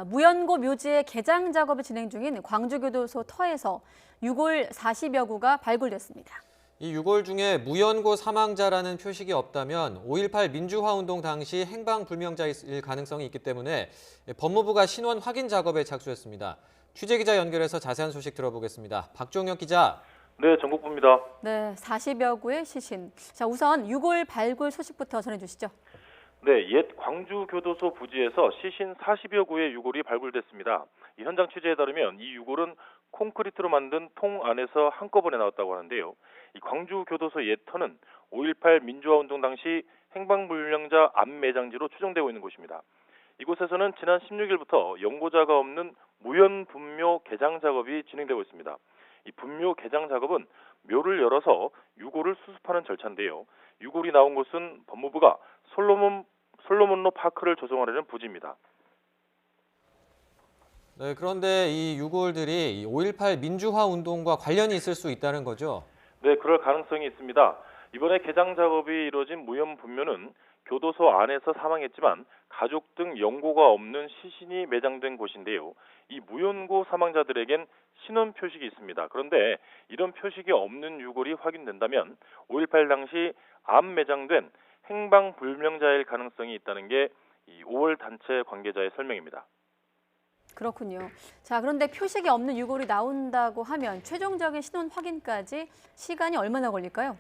무연고 묘지의 개장 작업이 진행 중인 광주교도소 터에서 유골 40여 구가 발굴됐습니다. 이 유골 중에 무연고 사망자라는 표식이 없다면 5.18 민주화운동 당시 행방불명자일 가능성이 있기 때문에 법무부가 신원 확인 작업에 착수했습니다. 취재기자 연결해서 자세한 소식 들어보겠습니다. 박종혁 기자. 네, 전국부입니다. 네, 40여 구의 시신. 자, 우선 유골 발굴 소식부터 전해주시죠. 네, 옛 광주교도소 부지에서 시신 40여 구의 유골이 발굴됐습니다. 이 현장 취재에 따르면 이 유골은 콘크리트로 만든 통 안에서 한꺼번에 나왔다고 하는데요. 이 광주교도소 옛 터는 5.18 민주화운동 당시 행방불명자 암매장지로 추정되고 있는 곳입니다. 이곳에서는 지난 16일부터 연고자가 없는 무연분묘 개장 작업이 진행되고 있습니다. 이 분묘 개장 작업은 묘를 열어서 유골을 수습하는 절차인데요. 유골이 나온 곳은 법무부가 솔로몬로 파크를 조성하려는 부지입니다. 네, 그런데 이 유골들이 5.18 민주화운동과 관련이 있을 수 있다는 거죠? 네, 그럴 가능성이 있습니다. 이번에 개장 작업이 이루어진 무연분묘는 교도소 안에서 사망했지만 가족 등 연고가 없는 시신이 매장된 곳인데요. 이 무연고 사망자들에겐 신원 표식이 있습니다. 그런데 이런 표식이 없는 유골이 확인된다면 5.18 당시 암 매장된 행방불명자일 가능성이 있다는 게 이 5월 단체 관계자의 설명입니다. 그렇군요. 자, 그런데 표식이 없는 유골이 나온다고 하면 최종적인 신원 확인까지 시간이 얼마나 걸릴까요?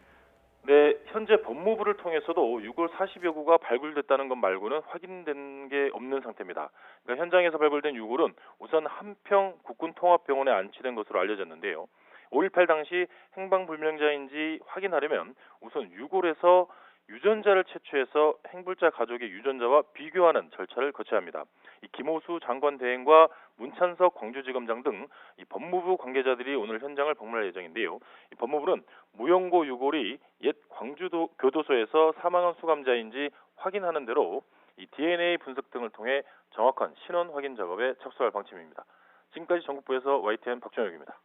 네, 현재 법무부를 통해서도 유골 40여 구가 발굴됐다는 것 말고는 확인된 게 없는 상태입니다. 그러니까 현장에서 발굴된 유골은 우선 한평 국군통합병원에 안치된 것으로 알려졌는데요. 5.18 당시 행방불명자인지 확인하려면 우선 유골에서 유전자를 채취해서 행불자 가족의 유전자와 비교하는 절차를 거쳐야 합니다. 이 김호수 장관 대행과 문찬석 광주지검장 등 이 법무부 관계자들이 오늘 현장을 방문할 예정인데요. 이 법무부는 무연고 유골이 옛 광주도 교도소에서 사망한 수감자인지 확인하는 대로 이 DNA 분석 등을 통해 정확한 신원 확인 작업에 착수할 방침입니다. 지금까지 전국부에서 YTN 박정혁입니다.